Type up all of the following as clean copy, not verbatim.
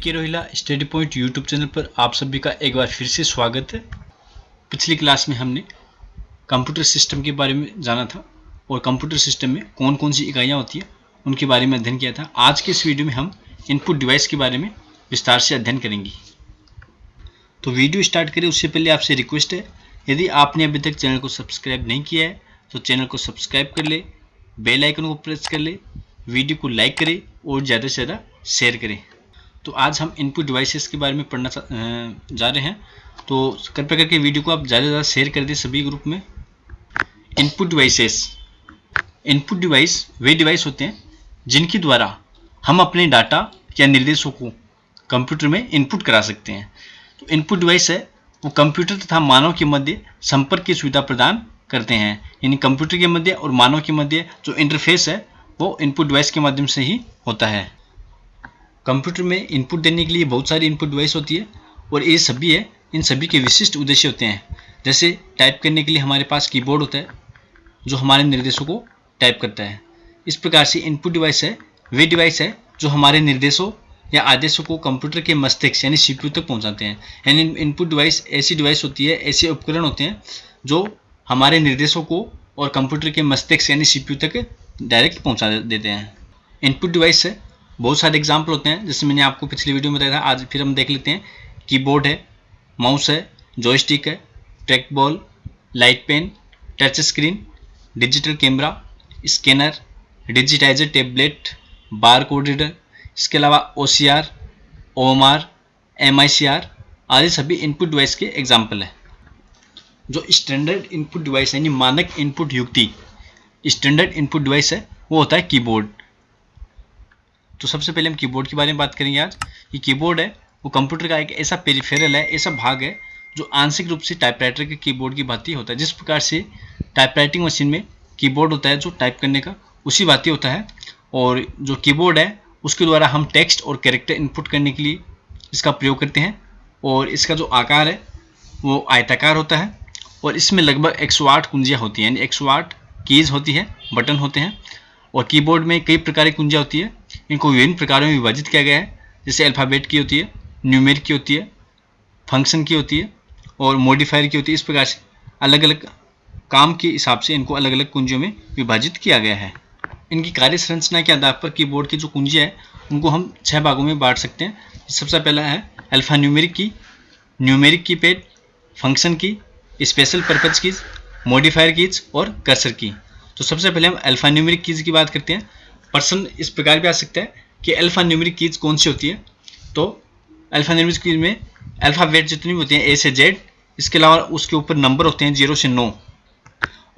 के Rohila study point YouTube channel पर आप सभी का एक बार फिर से स्वागत है। पिछली क्लास में हमने कंप्यूटर सिस्टम के बारे में जाना था और कंप्यूटर सिस्टम में कौन कौन सी इकाइयाँ होती हैं उनके बारे में अध्ययन किया था। आज के इस वीडियो में हम इनपुट डिवाइस के बारे में विस्तार से अध्ययन करेंगे। तो वीडियो स्टार्ट करें उससे पहले आपसे रिक्वेस्ट है, यदि आपने अभी तक चैनल को सब्सक्राइब नहीं किया है तो चैनल को सब्सक्राइब कर ले, बेल आइकन को प्रेस कर ले, वीडियो को लाइक करें और ज़्यादा से ज़्यादा शेयर करें। तो आज हम इनपुट डिवाइसेस के बारे में पढ़ना जा रहे हैं, तो कृपया करके वीडियो को आप ज़्यादा से ज़्यादा शेयर कर दें सभी ग्रुप में। इनपुट डिवाइस वे डिवाइस होते हैं जिनके द्वारा हम अपने डाटा या निर्देशों को कंप्यूटर में इनपुट करा सकते हैं। तो इनपुट डिवाइस है वो कंप्यूटर तथा मानव के मध्य संपर्क की सुविधा प्रदान करते हैं, यानी कंप्यूटर के मध्य और मानव के मध्य जो इंटरफेस है वो इनपुट डिवाइस के माध्यम से ही होता है। कंप्यूटर में इनपुट देने के लिए बहुत सारी इनपुट डिवाइस होती है और ये सभी है, इन सभी के विशिष्ट उद्देश्य होते हैं। जैसे टाइप करने के लिए हमारे पास कीबोर्ड होता है जो हमारे निर्देशों को टाइप करता है। इस प्रकार से इनपुट डिवाइस है वे डिवाइस है जो हमारे निर्देशों या आदेशों को कंप्यूटर के मस्तिष्क यानी सीपीयू तक पहुंचाते हैं। यानी इनपुट डिवाइस ऐसी डिवाइस होती है, ऐसे उपकरण होते हैं जो हमारे निर्देशों को और कंप्यूटर के मस्तिष्क यानी सीपीयू तक डायरेक्ट पहुंचा देते हैं। इनपुट डिवाइस से बहुत सारे एग्जाम्पल होते हैं, जैसे मैंने आपको पिछले वीडियो में बताया था। आज फिर हम देख लेते हैं। कीबोर्ड है, माउस है, जॉयस्टिक है, track ball, light pen, touch screen, digital camera, scanner, digitizer tablet, bar code reader, इसके अलावा OCR, OMR, MICR आदि सभी इनपुट डिवाइस के एग्जाम्पल है। जो स्टैंडर्ड इनपुट डिवाइस यानी मानक इनपुट युक्ति स्टैंडर्ड इनपुट डिवाइस है वो होता है कीबोर्ड। तो सबसे पहले हम कीबोर्ड के बारे में बात करेंगे। आज ये कीबोर्ड है वो कंप्यूटर का एक ऐसा पेरिफेरल है, ऐसा भाग है जो आंशिक रूप से टाइपराइटर के कीबोर्ड की भांति होता है। जिस प्रकार से टाइपराइटिंग मशीन में कीबोर्ड होता है जो टाइप करने का, उसी भांति होता है। और जो कीबोर्ड है उसके द्वारा हम टेक्स्ट और कैरेक्टर इनपुट करने के लिए इसका प्रयोग करते हैं। और इसका जो आकार है वो आयताकार होता है और इसमें लगभग 108 कुंजियाँ होती हैं, यानी 108 कीज होती है, बटन होते हैं। और कीबोर्ड में कई प्रकार की कुंजियाँ होती है, इनको विभिन्न प्रकारों में विभाजित किया गया है। जैसे अल्फ़ाबेट की होती है, न्यूमेरिक की होती है, फंक्शन की होती है और मॉडिफायर की होती है। इस प्रकार से अलग अलग काम के हिसाब से इनको अलग अलग कुंजियों में विभाजित किया गया है। इनकी कार्य संरचना के आधार पर कीबोर्ड की जो कुंजियाँ है उनको हम 6 भागों में बांट सकते हैं। सबसे पहला है अल्फ़ा न्यूमेरिक की, न्यूमेरिक कीपैड, फंक्शन की, special purpose keys, modifier keys और कर्सर की। तो सबसे पहले हम अल्फ़ा न्यूमेरिक कीज की बात करते हैं। प्रश्न इस प्रकार भी आ सकता है कि अल्फ़ा न्यूमेरिक कीज कौन सी होती है। तो अल्फ़ा न्यूमेरिक कीज में अल्फ़ाबेट जितनी भी होती हैं A से Z, इसके अलावा उसके ऊपर नंबर होते हैं 0 से 9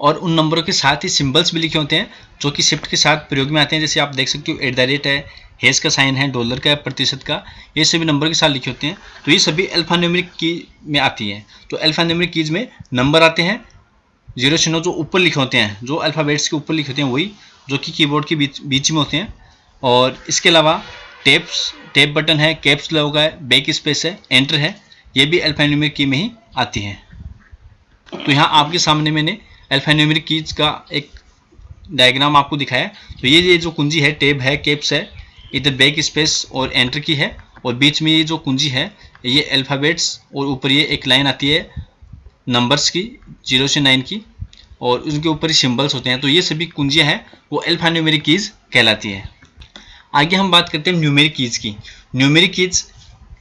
और उन नंबरों के साथ ही सिंबल्स भी लिखे होते हैं जो कि शिफ्ट के साथ प्रयोग में आते हैं। जैसे आप देख सकते हो @ है, हेज का साइन है, डॉलर का, प्रतिशत का, ये सभी नंबर के साथ लिखे होते हैं। तो ये सभी अल्फ़ा न्यूमेरिक की में आती है। तो अल्फ़ा न्यूमेरिक कीज में नंबर आते हैं 0 से 9 जो ऊपर लिखे होते हैं, जो अल्फ़ाबेट्स के ऊपर लिखे होते हैं वही, जो कि कीबोर्ड के बीच में होते हैं। और इसके अलावा टैप बटन है, कैप्स लॉक है, बैक स्पेस है, एंटर है, ये भी अल्फ़ान्यूमेरिक की में ही आती है। तो यहाँ आपके सामने मैंने अल्फ़ान्यूमेरिक कीज का एक डायग्राम आपको दिखाया। तो ये जो कुंजी है, टैब है, कैप्स है, इधर बैक स्पेस और एंटर की है, और बीच में ये जो कुंजी है ये अल्फ़ाबेट्स, और ऊपर ये एक लाइन आती है नंबर्स की 0 से 9 की, और उनके ऊपर ही सिंबल्स होते हैं। तो ये सभी कुंजियाँ हैं वो अल्फ़ान्यूमेरिक कीज कहलाती है। आगे हम बात करते हैं न्यूमेरिक कीज की। न्यूमेरिक कीज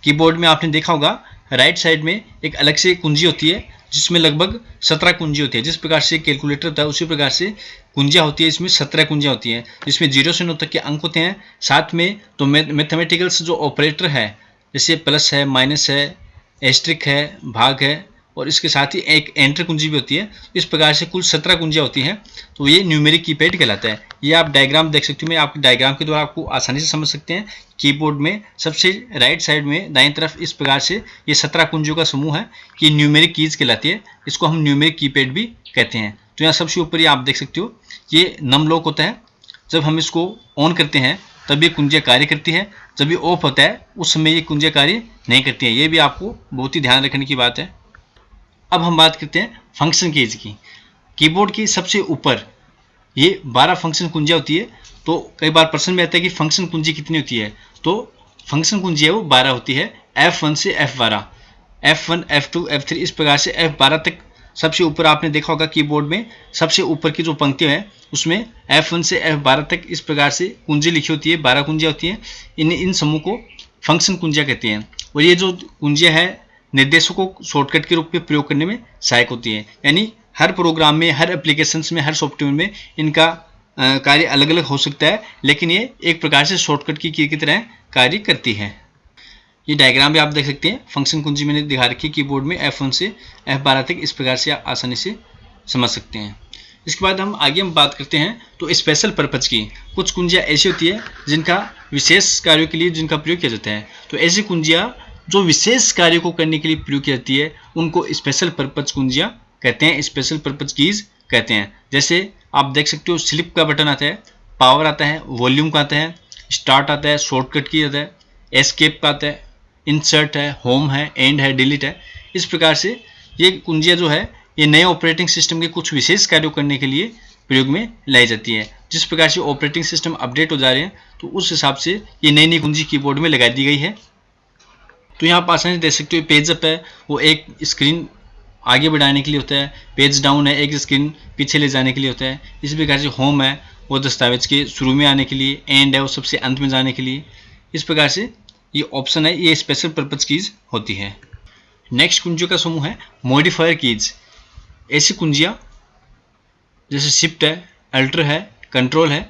कीबोर्ड में आपने देखा होगा राइट साइड में एक अलग से कुंजी होती है जिसमें लगभग 17 कुंजी होती है। जिस प्रकार से कैलकुलेटर होता है उसी प्रकार से कुंजियाँ होती है, इसमें 17 कुंजियाँ होती हैं जिसमें 0 से 9 तक के अंक होते हैं। साथ में तो मैथमेटिकल्स जो ऑपरेटर है जैसे प्लस है, माइनस है, एस्ट्रिक है, भाग है, और इसके साथ ही एक एंटर कुंजी भी होती है। इस प्रकार से कुल 17 कुंजियाँ होती हैं। तो ये न्यूमेरिक कीपैड कहलाता है। ये आप डायग्राम देख सकते हो, मैं आपके डायग्राम के द्वारा आपको आसानी से समझ सकते हैं। कीबोर्ड में सबसे राइट साइड में दाईं तरफ इस प्रकार से ये 17 कुंजियों का समूह है कि न्यूमेरिक कीज कहलाती है। इसको हम न्यूमेरिक कीपैड भी कहते हैं। तो यहाँ सबसे ऊपर ये आप देख सकते हो ये नम लॉक होता है। जब हम इसको ऑन करते हैं तब ये कुंजियाँ कार्य करती है, जब ये ऑफ होता है उस समय ये कुंजियाँ कार्य नहीं करती हैं। ये भी आपको बहुत ही ध्यान रखने की बात है। अब हम बात करते हैं फंक्शन कीज की। कीबोर्ड की सबसे ऊपर ये 12 फंक्शन कुंजियाँ होती है। तो कई बार प्रश्न में आता है कि फंक्शन कुंजी कितनी होती है। तो फंक्शन कुंजी है वो 12 होती है, F1 से F12, F1, F2, F3 इस प्रकार से F12 तक। सबसे ऊपर आपने देखा होगा कीबोर्ड में सबसे ऊपर की जो पंक्ति है उसमें F1 से F12 तक इस प्रकार से कुंजी लिखी होती है, 12 कुंजियाँ होती हैं। इन समूह को फंक्शन कुंजियाँ कहते हैं। और ये जो कुंजियाँ है निर्देशों को शॉर्टकट के रूप में प्रयोग करने में सहायक होती है। यानी हर प्रोग्राम में, हर एप्लीकेशंस में, हर सॉफ्टवेयर में इनका कार्य अलग अलग हो सकता है, लेकिन ये एक प्रकार से शॉर्टकट की तरह कार्य करती है। ये डायग्राम भी आप देख सकते हैं, फंक्शन कुंजी मैंने दिखा रखी है कीबोर्ड में F1 से F12 तक, इस प्रकार से आसानी से समझ सकते हैं। इसके बाद हम आगे बात करते हैं तो स्पेशल पर्पज की। कुछ कुंजियाँ ऐसी होती है जिनका विशेष कार्यों के लिए जिनका प्रयोग किया जाता है। तो ऐसी कुंजियाँ जो विशेष कार्य को करने के लिए प्रयोग की जाती है उनको स्पेशल पर्पज कुंजियाँ कहते हैं, स्पेशल पर्पज कीज कहते हैं। जैसे आप देख सकते हो स्लिप का बटन आता है, पावर आता है, वॉल्यूम का आता है, स्टार्ट आता है, शॉर्टकट की आता है, एस्केप का आता है, इंसर्ट है, होम है, एंड है, डिलीट है। इस प्रकार से ये कुंजियाँ जो है ये नए ऑपरेटिंग सिस्टम के कुछ विशेष कार्यों करने के लिए प्रयोग में लाई जाती है। जिस प्रकार से ऑपरेटिंग सिस्टम अपडेट हो जा रहे हैं तो उस हिसाब से ये नई नई कुंजी कीबोर्ड में लगा दी गई है। तो यहाँ आप आसानी से देख सकते हो पेज अप है वो एक स्क्रीन आगे बढ़ाने के लिए होता है, पेज डाउन है एक स्क्रीन पीछे ले जाने के लिए होता है। इसी प्रकार से होम है वो दस्तावेज के शुरू में आने के लिए, एंड है वो सबसे अंत में जाने के लिए। इस प्रकार से ये ऑप्शन है, ये स्पेशल पर्पज कीज होती है। नेक्स्ट कुंजियों का समूह है मॉडिफायर कीज। ऐसी कुंजियाँ जैसे शिफ्ट है, अल्टर है, कंट्रोल है,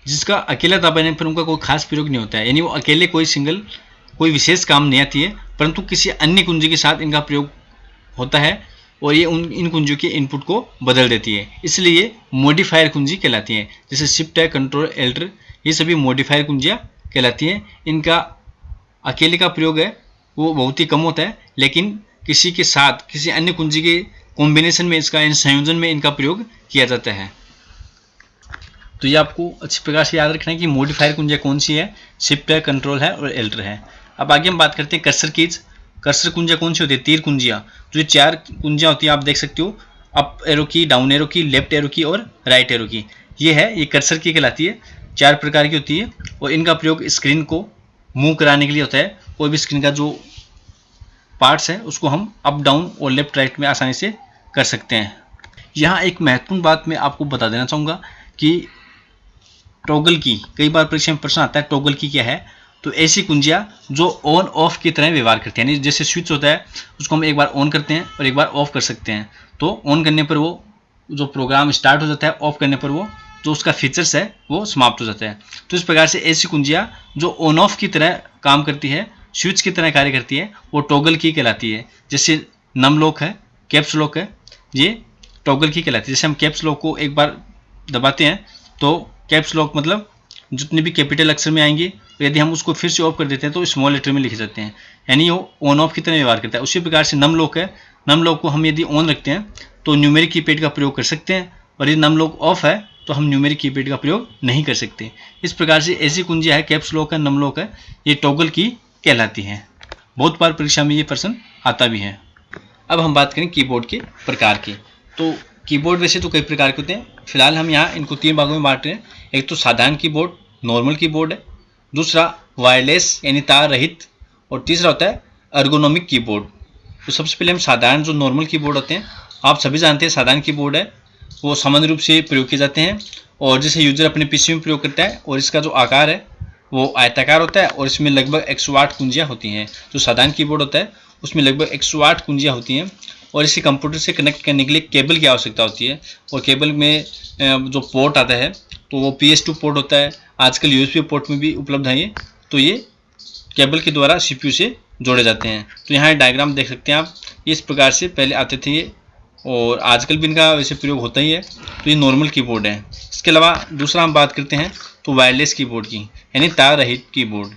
जिसका अकेला दबाने पर उनका कोई खास प्रयोग नहीं होता है। यानी वो अकेले कोई विशेष काम नहीं आती है, परंतु किसी अन्य कुंजी के साथ इनका प्रयोग होता है और ये इन कुंजियों के इनपुट को बदल देती है, इसलिए ये मॉडिफायर कुंजी कहलाती हैं। जैसे शिफ्ट है, कंट्रोल, एल्टर, ये सभी मॉडिफायर कुंजियाँ कहलाती हैं। इनका अकेले का प्रयोग है वो बहुत ही कम होता है, लेकिन किसी के साथ किसी अन्य कुंजी के कॉम्बिनेशन में इसका संयोजन में इनका प्रयोग किया जाता है। तो ये आपको अच्छी प्रकार से याद रखना है कि मॉडिफायर कुंजियाँ कौन सी है, शिफ्ट है, कंट्रोल है और एल्टर है। अब आगे हम बात करते हैं कर्सर कीज। कर्सर कुंजियाँ कौन सी होती है, तीर कुंजियाँ। जो ये 4 कुंजियाँ होती हैं आप देख सकते हो, अप एरो की, डाउन एरो की, लेफ्ट एरो की और राइट एरो की। ये कर्सर की कहलाती है। 4 प्रकार की होती है और इनका प्रयोग स्क्रीन को मूव कराने के लिए होता है। कोई भी स्क्रीन का जो पार्ट्स है उसको हम अप, डाउन और लेफ्ट राइट में आसानी से कर सकते हैं। यहाँ एक महत्वपूर्ण बात मैं आपको बता देना चाहूँगा कि टॉगल की, कई बार परीक्षा में प्रश्न आता है टॉगल की क्या है। तो ऐसी कुंजियाँ जो ऑन ऑफ की तरह व्यवहार करती हैं, यानी जैसे स्विच होता है उसको हम एक बार ऑन करते हैं और एक बार ऑफ कर सकते हैं। तो ऑन करने पर वो जो प्रोग्राम स्टार्ट हो जाता है, ऑफ करने पर वो जो उसका फीचर्स है वो समाप्त हो जाता है। तो इस प्रकार से ऐसी कुंजियाँ जो ऑन ऑफ की तरह काम करती है, स्विच की तरह कार्य करती है, वो टॉगल की कहलाती है। जैसे नम लॉक है, कैप्स लॉक है, ये टॉगल की कहलाती है। जैसे हम कैप्स लॉक को एक बार दबाते हैं तो कैप्स लॉक मतलब जितने भी कैपिटल अक्षर में आएंगे, तो यदि हम उसको फिर से ऑफ कर देते हैं तो स्मॉल लेटर में लिखे जाते हैं, यानी वो ऑन ऑफ की तरह व्यवहार करता है। उसी प्रकार से नम लॉक है, नम लॉक को हम यदि ऑन रखते हैं तो न्यूमेरिक कीपैड का प्रयोग कर सकते हैं, और यदि नम लॉक ऑफ है तो हम न्यूमेरिक कीपैड का प्रयोग नहीं कर सकते। इस प्रकार से ऐसी कुंजियाँ है, कैप्स लॉक है, नम लॉक है, ये टॉगल की कहलाती है। बहुत बार परीक्षा में ये प्रश्न आता भी है। अब हम बात करें कीबोर्ड के प्रकार की। तो कीबोर्ड वैसे तो कई प्रकार के होते हैं, फिलहाल हम यहाँ इनको 3 भागों में बांट रहे हैं। एक तो साधारण कीबोर्ड, नॉर्मल कीबोर्ड है, दूसरा वायरलेस यानी तार रहित, और तीसरा होता है अर्गोनोमिक कीबोर्ड। तो सबसे पहले हम साधारण जो नॉर्मल कीबोर्ड होते हैं, आप सभी जानते हैं साधारण कीबोर्ड है वो सामान्य रूप से प्रयोग किए जाते हैं और जैसे यूजर अपने पीसी में प्रयोग करता है, और इसका जो आकार है वो आयताकार होता है और इसमें लगभग 108 कुंजियाँ होती हैं। जो साधारण कीबोर्ड होता है उसमें लगभग 108 कुंजियाँ होती हैं और इसे कंप्यूटर से कनेक्ट करने के लिए केबल की आवश्यकता होती है, और केबल में जो पोर्ट आता है तो वो PS2 पोर्ट होता है। आजकल USB पोर्ट में भी उपलब्ध है ये, तो ये केबल के द्वारा CPU से जोड़े जाते हैं। तो यहाँ डायग्राम देख सकते हैं आप, इस प्रकार से पहले आते थे ये, और आजकल भी इनका वैसे प्रयोग होता ही है। तो ये नॉर्मल कीबोर्ड है। इसके अलावा दूसरा हम बात करते हैं तो वायरलेस कीबोर्ड की, यानी तार रहित कीबोर्ड।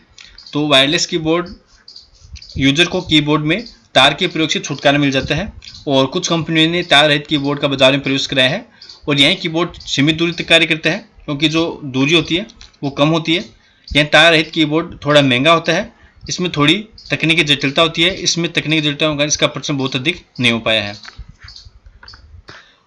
तो वायरलेस कीबोर्ड यूजर को कीबोर्ड में तार के प्रयोग से छुटकारा मिल जाता है, और कुछ कंपनियों ने तार रहित कीबोर्ड का बाजार में प्रवेश कराया है, और यही कीबोर्ड सीमित दूरी तक कार्य करता है क्योंकि जो दूरी होती है वो कम होती है। यह तार रहित कीबोर्ड थोड़ा महंगा होता है, इसमें थोड़ी तकनीकी जटिलता होती है, इसमें तकनीकी जटिलता होगा इसका प्रचलन बहुत अधिक नहीं हो पाया है।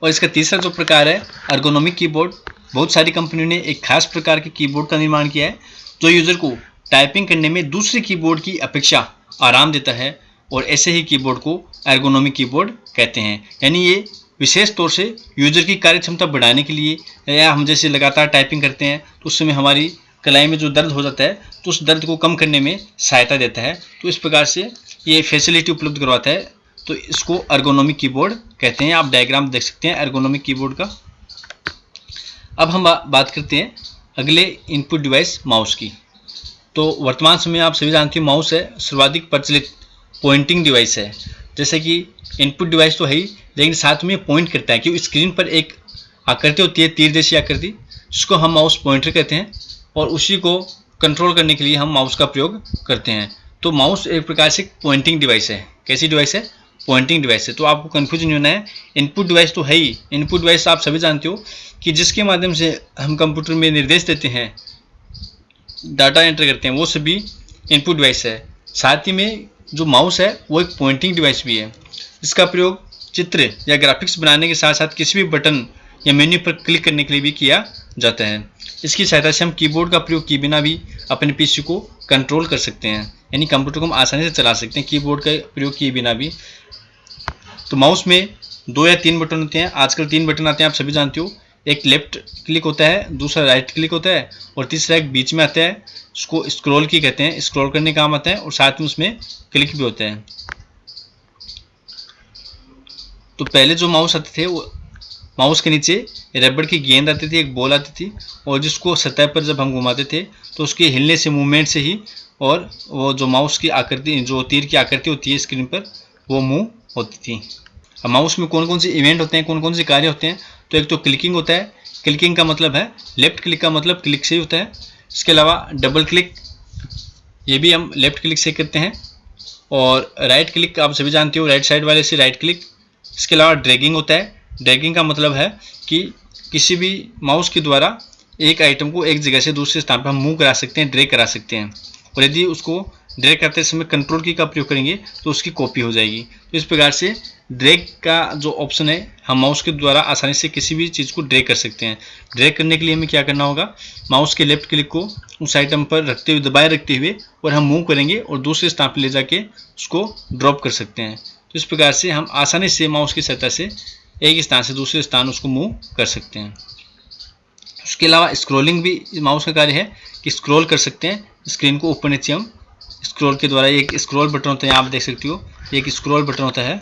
और इसका तीसरा जो प्रकार है अर्गोनोमिक कीबोर्ड, बहुत सारी कंपनियों ने एक खास प्रकार के कीबोर्ड का निर्माण किया है जो यूजर को टाइपिंग करने में दूसरे कीबोर्ड की अपेक्षा आराम देता है और ऐसे ही कीबोर्ड को एर्गोनोमिक कीबोर्ड कहते हैं। यानी ये विशेष तौर से यूजर की कार्यक्षमता बढ़ाने के लिए, या हम जैसे लगातार टाइपिंग करते हैं तो उस समय हमारी कलाई में जो दर्द हो जाता है तो उस दर्द को कम करने में सहायता देता है। तो इस प्रकार से ये फैसिलिटी उपलब्ध करवाता है, तो इसको एर्गोनोमिक कीबोर्ड कहते हैं। आप डायग्राम देख सकते हैं एर्गोनोमिक कीबोर्ड का। अब हम बात करते हैं अगले इनपुट डिवाइस माउस की। तो वर्तमान समय आप सभी जानते हैं माउस है सर्वाधिक प्रचलित पॉइंटिंग डिवाइस है। जैसे कि इनपुट डिवाइस तो है ही, लेकिन साथ में पॉइंट करता है कि स्क्रीन पर एक आकृति होती है, तीर जैसी आकृति, जिसको हम माउस पॉइंटर कहते हैं, और उसी को कंट्रोल करने के लिए हम माउस का प्रयोग करते हैं। तो माउस एक प्रकार से पॉइंटिंग डिवाइस है। कैसी डिवाइस है? पॉइंटिंग डिवाइस है। तो आपको कन्फ्यूजन नहीं होना है। इनपुट डिवाइस तो है ही, इनपुट डिवाइस आप सभी जानते हो कि जिसके माध्यम से हम कंप्यूटर में निर्देश देते हैं, डाटा एंटर करते हैं, वो सभी इनपुट डिवाइस है। साथ ही में जो माउस है वो एक पॉइंटिंग डिवाइस भी है। इसका प्रयोग चित्र या ग्राफिक्स बनाने के साथ साथ किसी भी बटन या मेन्यू पर क्लिक करने के लिए भी किया जाता है। इसकी सहायता से हम कीबोर्ड का प्रयोग किए बिना भी अपने पीसी को कंट्रोल कर सकते हैं, यानी कंप्यूटर को हम आसानी से चला सकते हैं कीबोर्ड का प्रयोग किए बिना भी। तो माउस में 2 या 3 बटन होते हैं। आजकल 3 बटन आते हैं, आप सभी जानते हो। एक लेफ्ट क्लिक होता है, दूसरा राइट क्लिक होता है, और तीसरा एक बीच में आता है, उसको स्क्रॉल की कहते हैं। स्क्रॉल करने का काम आता है, और साथ में उसमें क्लिक भी होता है। तो पहले जो माउस आते थे वो माउस के नीचे रबड़ की गेंद आती थी, एक बॉल आती थी, और जिसको सतह पर जब हम घुमाते थे तो उसके हिलने से, मूवमेंट से ही, और वो जो माउस की आकृति, जो तीर की आकृति होती है स्क्रीन पर, वो मूव होती थी। अब माउस में कौन कौन से इवेंट होते हैं, कौन कौन से कार्य होते हैं? तो एक तो क्लिकिंग होता है। क्लिकिंग का मतलब है लेफ्ट क्लिक का मतलब क्लिक से ही होता है। इसके अलावा डबल क्लिक, ये भी हम लेफ्ट क्लिक से करते हैं। और राइट क्लिक आप सभी जानते हो, राइट साइड वाले से राइट क्लिक। इसके अलावा ड्रैगिंग होता है। ड्रैगिंग का मतलब है कि किसी भी माउस के द्वारा एक आइटम को एक जगह से दूसरे स्थान पर हम मूव करा सकते हैं, ड्रैग करा सकते हैं, और यदि उसको ड्रैग करते समय कंट्रोल की का प्रयोग करेंगे तो उसकी कॉपी हो जाएगी। तो इस प्रकार से ड्रैग का जो ऑप्शन है, हम माउस के द्वारा आसानी से किसी भी चीज़ को ड्रैग कर सकते हैं। ड्रैग करने के लिए हमें क्या करना होगा? माउस के लेफ्ट क्लिक को उस आइटम पर रखते हुए, दबाए रखते हुए, और हम मूव करेंगे और दूसरे स्थान पर ले जाके उसको ड्रॉप कर सकते हैं। तो इस प्रकार से हम आसानी से माउस की सहायता से एक स्थान से दूसरे स्थान उसको मूव कर सकते हैं। उसके अलावा स्क्रॉलिंग भी माउस का कार्य है कि स्क्रॉल कर सकते हैं स्क्रीन को ऊपर नीचे। हम स्क्रॉल के द्वारा, एक स्क्रॉल बटन होता है, यहाँ आप देख सकते हो, एक स्क्रॉल बटन होता है।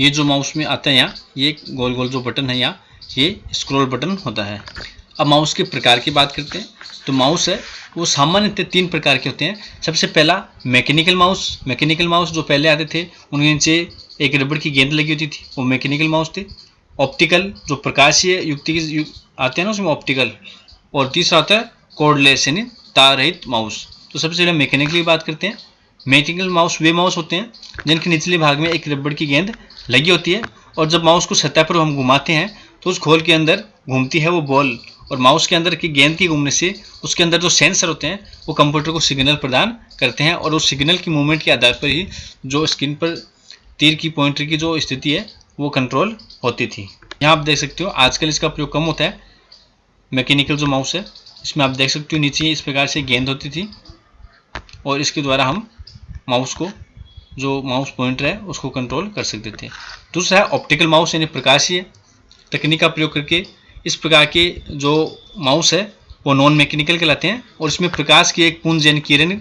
ये जो माउस में आता है यहाँ, ये गोल गोल जो बटन है यहाँ, ये स्क्रॉल बटन होता है। अब माउस के प्रकार की बात करते हैं। तो माउस है वो सामान्यतः 3 प्रकार के होते हैं। सबसे पहला मैकेनिकल माउस। मैकेनिकल माउस जो पहले आते थे उनके नीचे एक रबड़ की गेंद लगी होती थी, वो मैकेनिकल माउस थे। ऑप्टिकल, जो प्रकाशीय युक्ति के आते हैं ना, उसमें ऑप्टिकल। और तीसरा होता है कॉर्डलेस, यानी तार रहित माउस। तो सबसे पहले मैकेनिकल की बात करते हैं। मैकेनिकल माउस वे माउस होते हैं जिनके निचले भाग में एक रबड़ की गेंद लगी होती है, और जब माउस को सतह पर हम घुमाते हैं तो उस खोल के अंदर घूमती है वो बॉल, और माउस के अंदर की गेंद के घूमने से उसके अंदर जो सेंसर होते हैं वो कंप्यूटर को सिग्नल प्रदान करते हैं, और उस सिग्नल की मूवमेंट के आधार पर ही जो स्क्रीन पर तीर की पॉइंटर की जो स्थिति है वो कंट्रोल होती थी। यहाँ आप देख सकते हो आजकल इसका प्रयोग कम होता है। मैकेनिकल जो माउस है इसमें आप देख सकते हो नीचे इस प्रकार से गेंद होती थी, और इसके द्वारा हम माउस को, जो माउस पॉइंटर है, उसको कंट्रोल कर सकते थे। दूसरा है ऑप्टिकल माउस, यानी प्रकाशीय तकनीक का प्रयोग करके इस प्रकार के जो माउस है वो नॉन मैकेनिकल कहलाते हैं, और इसमें प्रकाश की एक पुंज यानी किरण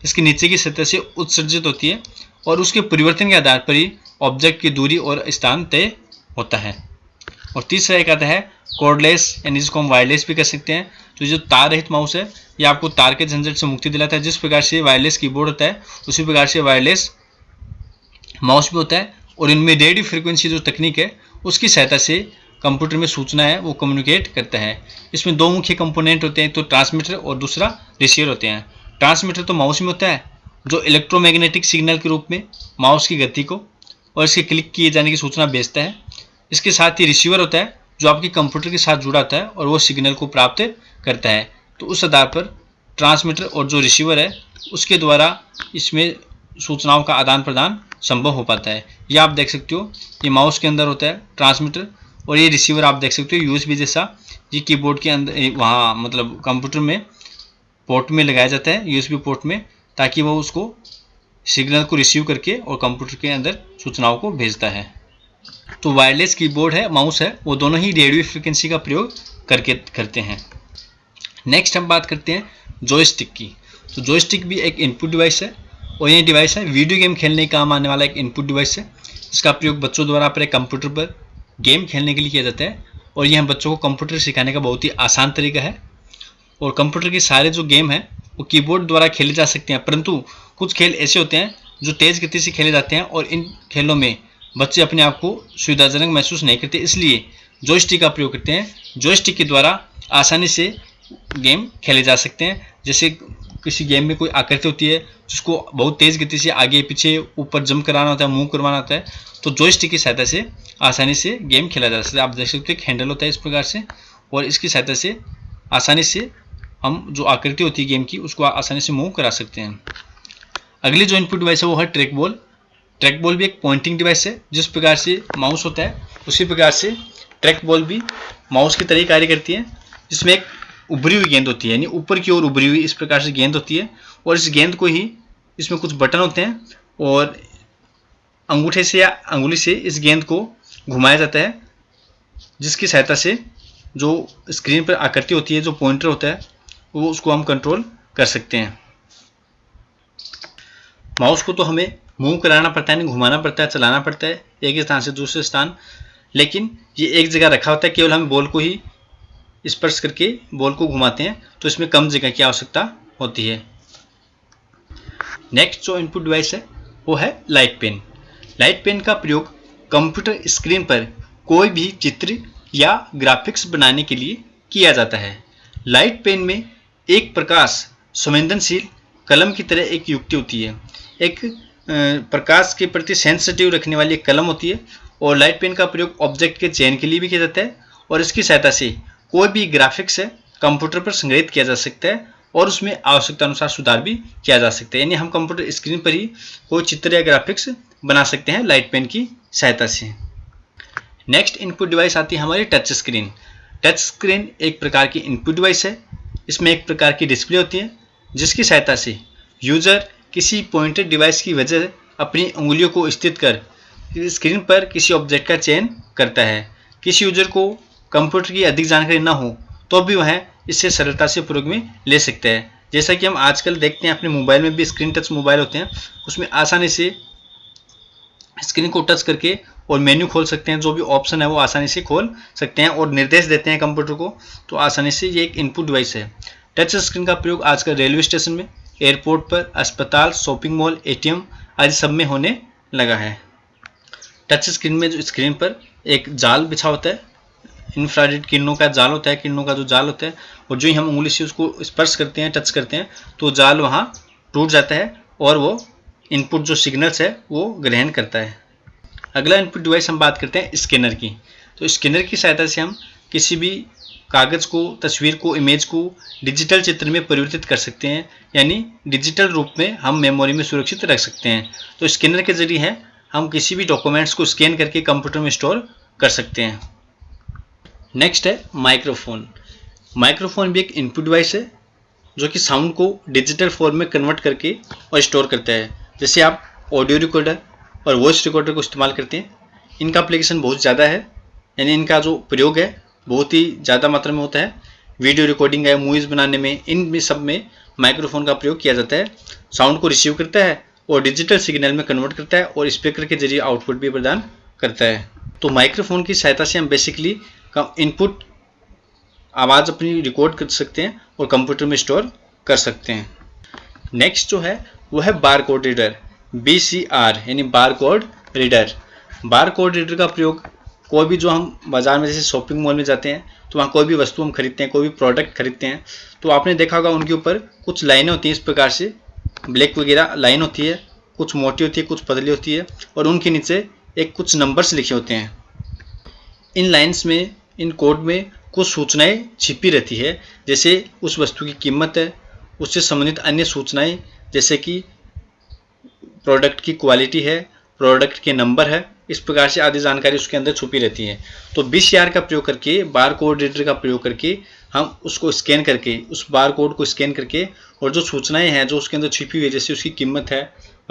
इसके नीचे की सतह से उत्सर्जित होती है, और उसके परिवर्तन के आधार पर ही ऑब्जेक्ट की दूरी और स्थान तय होता है। और तीसरा एक आता है कॉर्डलेस, यानी जिसको हम वायरलेस भी कर सकते हैं। तो जो तार रहित माउस है ये आपको तार के झंझट से मुक्ति दिलाता है। जिस प्रकार से वायरलेस कीबोर्ड होता है उसी प्रकार से वायरलेस माउस भी होता है, और इनमें रेडियो फ्रीक्वेंसी जो तकनीक है उसकी सहायता से कंप्यूटर में सूचना है वो कम्युनिकेट करता है। इसमें 2 मुख्य कंपोनेंट होते हैं, तो ट्रांसमीटर और दूसरा रिसीवर होते हैं। ट्रांसमीटर तो माउस में होता है जो इलेक्ट्रोमैग्नेटिक सिग्नल के रूप में माउस की गति को और इसके क्लिक किए जाने की सूचना भेजता है। इसके साथ ही रिसीवर होता है जो आपके कंप्यूटर के साथ जुड़ा होता है और वो सिग्नल को प्राप्त करता है। तो उस आधार पर ट्रांसमीटर और जो रिसीवर है उसके द्वारा इसमें सूचनाओं का आदान प्रदान संभव हो पाता है। ये आप देख सकते हो, ये माउस के अंदर होता है ट्रांसमीटर, और ये रिसीवर आप देख सकते हो यूएसबी जैसा, ये कीबोर्ड के अंदर वहाँ मतलब कंप्यूटर में पोर्ट में लगाया जाता है, यूएसबी पोर्ट में, ताकि वो उसको सिग्नल को रिसीव करके और कंप्यूटर के अंदर सूचनाओं को भेजता है। तो वायरलेस कीबोर्ड है, माउस है, वो दोनों ही रेडियो फ्रिक्वेंसी का प्रयोग करते हैं। नेक्स्ट हम बात करते हैं जॉयस्टिक की। तो जॉयस्टिक भी एक इनपुट डिवाइस है और ये डिवाइस है वीडियो गेम खेलने का काम आने वाला एक इनपुट डिवाइस है। इसका प्रयोग बच्चों द्वारा अपने कंप्यूटर पर गेम खेलने के लिए किया जाता है और यह बच्चों को कंप्यूटर सिखाने का बहुत ही आसान तरीका है। और कंप्यूटर के सारे जो गेम हैं वो कीबोर्ड द्वारा खेले जा सकते हैं, परंतु कुछ खेल ऐसे होते हैं जो तेज़ गति से खेले जाते हैं और इन खेलों में बच्चे अपने आप को सुविधाजनक महसूस नहीं करते, इसलिए जॉयस्टिक का प्रयोग करते हैं। जॉयस्टिक के द्वारा आसानी से गेम खेले जा सकते हैं। जैसे किसी गेम में कोई आकृति होती है जिसको बहुत तेज़ गति से आगे पीछे ऊपर जंप कराना होता है, मूव करवाना होता है, तो जॉयस्टिक की सहायता से आसानी से गेम खेला जा सकता है। आप देख सकते हो एक हैंडल होता है इस प्रकार से, और इसकी सहायता से आसानी से हम जो आकृति होती है गेम की उसको आसानी से मूव करा सकते हैं। अगली जो इनपुट डिवाइस है वो है ट्रैक बॉल। ट्रैक बॉल भी एक पॉइंटिंग डिवाइस है। जिस प्रकार से माउस होता है उसी प्रकार से ट्रैक बॉल भी माउस की तरह ही कार्य करती है, जिसमें एक उभरी हुई गेंद होती है, यानी ऊपर की ओर उभरी हुई इस प्रकार से गेंद होती है, और इस गेंद को ही इसमें कुछ बटन होते हैं और अंगूठे से या अंगुली से इस गेंद को घुमाया जाता है, जिसकी सहायता से जो स्क्रीन पर आकृति होती है, जो पॉइंटर होता है, वो उसको हम कंट्रोल कर सकते हैं। माउस को तो हमें मूव कराना पड़ता है, घुमाना पड़ता है, चलाना पड़ता है एक स्थान से दूसरे स्थान, लेकिन ये एक जगह रखा होता है, केवल हम बॉल को ही स्पर्श करके बॉल को घुमाते हैं, तो इसमें कम जगह की आवश्यकता होती है। नेक्स्ट जो इनपुट डिवाइस है वो है लाइट पेन। लाइट पेन का प्रयोग कंप्यूटर स्क्रीन पर कोई भी चित्र या ग्राफिक्स बनाने के लिए किया जाता है। लाइट पेन में एक प्रकाश संवेदनशील कलम की तरह एक युक्ति होती है, एक प्रकाश के प्रति सेंसिटिव रखने वाली एक कलम होती है, और लाइट पेन का प्रयोग ऑब्जेक्ट के चयन के लिए भी किया जाता है, और इसकी सहायता से कोई भी ग्राफिक्स है कंप्यूटर पर संग्रहित किया जा सकता है और उसमें आवश्यकता अनुसार सुधार भी किया जा सकता है। यानी हम कंप्यूटर स्क्रीन पर ही कोई चित्र या ग्राफिक्स बना सकते हैं लाइट पेन की सहायता से। नेक्स्ट इनपुट डिवाइस आती है हमारी टच स्क्रीन। टच स्क्रीन एक प्रकार की इनपुट डिवाइस है। इसमें एक प्रकार की डिस्प्ले होती है, जिसकी सहायता से यूजर किसी पॉइंटेड डिवाइस की वजह अपनी उंगलियों को स्थित कर स्क्रीन पर किसी ऑब्जेक्ट का चयन करता है। किसी यूजर को कंप्यूटर की अधिक जानकारी न हो तो भी वह इससे सरलता से प्रयोग में ले सकता है। जैसा कि हम आजकल देखते हैं अपने मोबाइल में भी स्क्रीन टच मोबाइल होते हैं, उसमें आसानी से स्क्रीन को टच करके और मेन्यू खोल सकते हैं, जो भी ऑप्शन है वो आसानी से खोल सकते हैं और निर्देश देते हैं कंप्यूटर को, तो आसानी से ये एक इनपुट डिवाइस है। टच स्क्रीन का प्रयोग आजकल रेलवे स्टेशन में, एयरपोर्ट पर, अस्पताल, शॉपिंग मॉल, एटीएम आदि सब में होने लगा है। टच स्क्रीन में जो स्क्रीन पर एक जाल बिछा होता है, इंफ्रारेड किरणों का जाल होता है, किरणों का जो जाल होता है, और जो ही हम उंगली से उसको स्पर्श करते हैं, टच करते हैं, तो जाल वहाँ टूट जाता है और वो इनपुट जो सिग्नल्स है वो ग्रहण करता है। अगला इनपुट डिवाइस हम बात करते हैं स्कैनर की। तो स्कैनर की सहायता से हम किसी भी कागज़ को, तस्वीर को, इमेज को डिजिटल चित्र में परिवर्तित कर सकते हैं, यानी डिजिटल रूप में हम मेमोरी में सुरक्षित रख सकते हैं। तो स्कैनर के जरिए है हम किसी भी डॉक्यूमेंट्स को स्कैन करके कंप्यूटर में स्टोर कर सकते हैं। नेक्स्ट है माइक्रोफोन। माइक्रोफोन भी एक इनपुट डिवाइस है जो कि साउंड को डिजिटल फॉर्म में कन्वर्ट करके और स्टोर करता है। जैसे आप ऑडियो रिकॉर्डर और वॉइस रिकॉर्डर को इस्तेमाल करते हैं, इनका एप्लीकेशन बहुत ज़्यादा है, यानी इनका जो प्रयोग है बहुत ही ज़्यादा मात्रा में होता है। वीडियो रिकॉर्डिंग है, मूवीज़ बनाने में, इन सब में माइक्रोफोन का प्रयोग किया जाता है। साउंड को रिसीव करता है और डिजिटल सिग्नल में कन्वर्ट करता है और स्पीकर के जरिए आउटपुट भी प्रदान करता है। तो माइक्रोफोन की सहायता से हम बेसिकली इनपुट आवाज़ अपनी रिकॉर्ड कर सकते हैं और कंप्यूटर में स्टोर कर सकते हैं। नेक्स्ट जो है वो है बार कोड रीडर, BCR यानी बार कोड रीडर। बार कोड रीडर का प्रयोग कोई भी, जो हम बाज़ार में जैसे शॉपिंग मॉल में जाते हैं तो वहाँ कोई भी वस्तु हम खरीदते हैं, कोई भी प्रोडक्ट खरीदते हैं, तो आपने देखा होगा उनके ऊपर कुछ लाइनें होती हैं, इस प्रकार से ब्लैक वगैरह लाइन होती है, कुछ मोटी होती है, कुछ पतली होती है, और उनके नीचे एक कुछ नंबर्स लिखे होते हैं। इन लाइन्स में, इन कोड में कुछ सूचनाएं छिपी रहती है, जैसे उस वस्तु की कीमत है, उससे संबंधित अन्य सूचनाएं, जैसे कि प्रोडक्ट की क्वालिटी है, प्रोडक्ट के नंबर है, इस प्रकार से आदि जानकारी उसके अंदर छुपी रहती है। तो BCR का प्रयोग करके, बार कोड रीडर का प्रयोग करके हम उसको स्कैन करके, उस बार कोड को स्कैन करके, और जो सूचनाएं हैं जो उसके अंदर छिपी हुई है, जैसे उसकी कीमत है,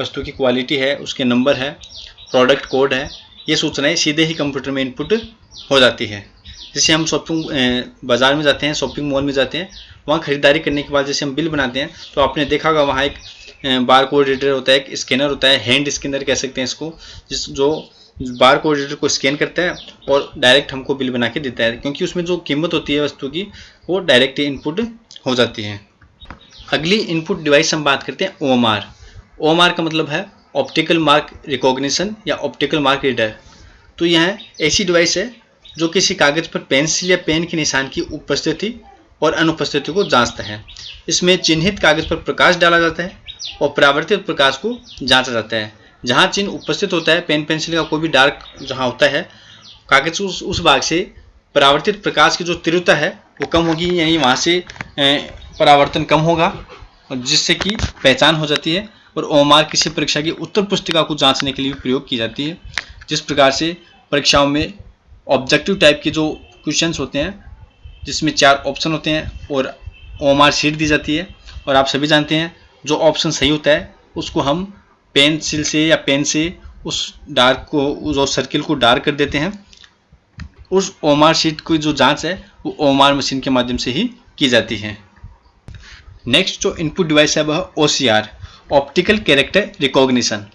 वस्तु की क्वालिटी है, उसके नंबर है, प्रोडक्ट कोड है, ये सूचनाएं सीधे ही कंप्यूटर में इनपुट हो जाती है। जैसे हम बाजार में जाते हैं, शॉपिंग मॉल में जाते हैं, वहाँ खरीदारी करने के बाद जैसे हम बिल बनाते हैं तो आपने देखा होगा वहाँ एक बार कोड रीडर होता है, एक स्कैनर होता है, हैंड स्कैनर कह सकते हैं इसको, जो बार कोड रीडर को स्कैन करता है और डायरेक्ट हमको बिल बना के देता है, क्योंकि उसमें जो कीमत होती है वस्तु की वो डायरेक्ट इनपुट हो जाती है। अगली इनपुट डिवाइस हम बात करते हैं OMR। OMR का मतलब है ऑप्टिकल मार्क रिकॉग्निशन या ऑप्टिकल मार्क रीडर। तो यह ऐसी डिवाइस है जो किसी कागज पर पेंसिल या पेन के निशान की उपस्थिति और अनुपस्थिति को जांचता है। इसमें चिन्हित कागज पर प्रकाश डाला जाता है और परावर्तित प्रकाश को जांचा जाता है। जहां चिन्ह उपस्थित होता है, पेन पेंसिल का कोई भी डार्क जहां होता है, कागज उस भाग से परावर्तित प्रकाश की जो तीव्रता है वो कम होगी, यानी वहां से परावर्तन कम होगा, जिससे कि पहचान हो जाती है। और OMR किसी परीक्षा की उत्तर पुस्तिका को जांचने के लिए प्रयोग की जाती है। जिस प्रकार से परीक्षाओं में ऑब्जेक्टिव टाइप के जो क्वेश्चंस होते हैं जिसमें 4 ऑप्शन होते हैं और OMR शीट दी जाती है, और आप सभी जानते हैं जो ऑप्शन सही होता है उसको हम पेंसिल से या पेन से उस डार्क को, उस सर्किल को डार्क कर देते हैं। उस OMR शीट की जो जांच है वो OMR मशीन के माध्यम से ही की जाती है। नेक्स्ट जो इनपुट डिवाइस है वह OCR, ऑप्टिकल कैरेक्टर रिकॉग्निशन।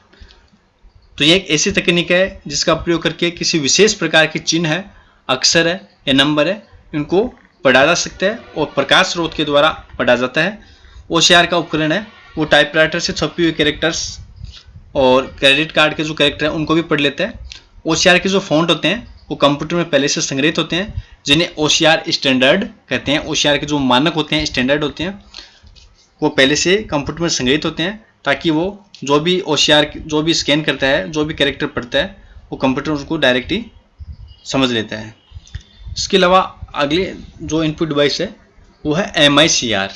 तो यह एक ऐसी तकनीक है जिसका प्रयोग करके किसी विशेष प्रकार के चिन्ह है, अक्षर है या नंबर है, इनको पढ़ा जा सकता है और प्रकाश स्रोत के द्वारा पढ़ा जाता है। OCR का उपकरण है वो टाइपराइटर से छपी हुई कैरेक्टर्स और क्रेडिट कार्ड के जो कैरेक्टर हैं उनको भी पढ़ लेता है। OCR के जो फॉन्ट होते हैं वो कंप्यूटर में पहले से संग्रहित होते हैं, जिन्हें OCR स्टैंडर्ड कहते हैं। OCR के जो मानक होते हैं, स्टैंडर्ड होते हैं, वो पहले से कंप्यूटर में संग्रहित होते हैं, ताकि वो जो भी OCR जो भी स्कैन करता है, जो भी कैरेक्टर पढ़ता है, वो कंप्यूटर उसको डायरेक्ट ही समझ लेता है। इसके अलावा अगले जो इनपुट डिवाइस है वो है MICR,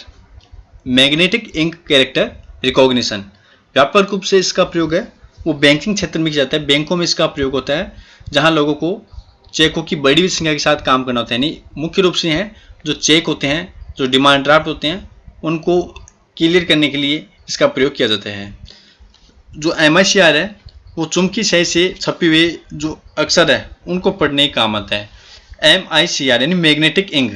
magnetic ink character recognition. व्यापक रूप से इसका प्रयोग है वो बैंकिंग क्षेत्र में किया जाता है। बैंकों में इसका प्रयोग होता है जहां लोगों को चेकों की बड़ी हुई संख्या के साथ काम करना होता है। यानी मुख्य रूप से हैं जो चेक होते हैं, जो डिमांड ड्राफ्ट होते हैं, उनको क्लियर करने के लिए इसका प्रयोग किया जाता है। जो MICR है वो चुंबकीय स्याही से छपी हुई जो अक्षर है उनको पढ़ने का काम आता है। MICR यानी मैग्नेटिक इंक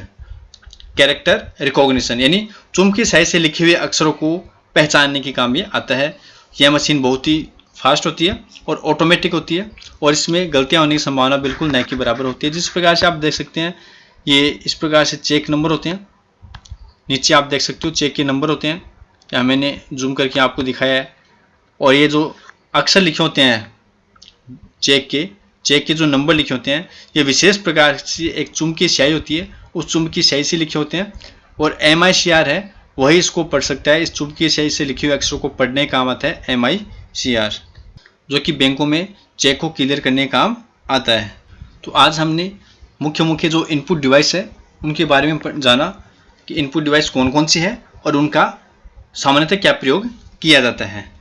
कैरेक्टर रिकॉग्निशन, यानी चुंबकीय स्याही से लिखे हुए अक्षरों को पहचानने के काम ये आता है। यह मशीन बहुत ही फास्ट होती है और ऑटोमेटिक होती है, और इसमें गलतियां होने की संभावना बिल्कुल न के बराबर होती है। जिस प्रकार से आप देख सकते हैं, ये इस प्रकार से चेक नंबर होते हैं, नीचे आप देख सकते हो चेक के नंबर होते हैं, क्या मैंने जूम करके आपको दिखाया है। और ये जो अक्षर लिखे होते हैं चेक के जो नंबर लिखे होते हैं, ये विशेष प्रकार से एक चुंबकीय स्याही होती है, उस चुंबकीय स्याही से लिखे होते हैं। और MICR है वही इसको पढ़ सकता है। इस चुंबकीय स्याही से लिखे हुए अक्षरों को पढ़ने का काम आता है MICR, जो कि बैंकों में चेक को क्लियर करने का काम आता है। तो आज हमने मुख्य जो इनपुट डिवाइस है उनके बारे में जाना कि इनपुट डिवाइस कौन कौन सी है और उनका सामान्यतः क्या प्रयोग किया जाता है।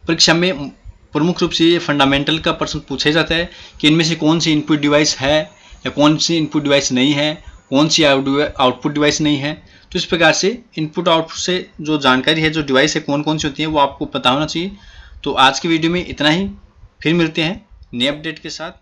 परीक्षा में प्रमुख रूप से ये फंडामेंटल का प्रश्न पूछा जाता है कि इनमें से कौन सी इनपुट डिवाइस है या कौन सी इनपुट डिवाइस नहीं है, कौन सी आउटपुट डिवाइस नहीं है। तो इस प्रकार से इनपुट आउटपुट से जो जानकारी है, जो डिवाइस है कौन कौन सी होती है, वो आपको पता होना चाहिए। तो आज की वीडियो में इतना ही, फिर मिलते हैं नए अपडेट के साथ।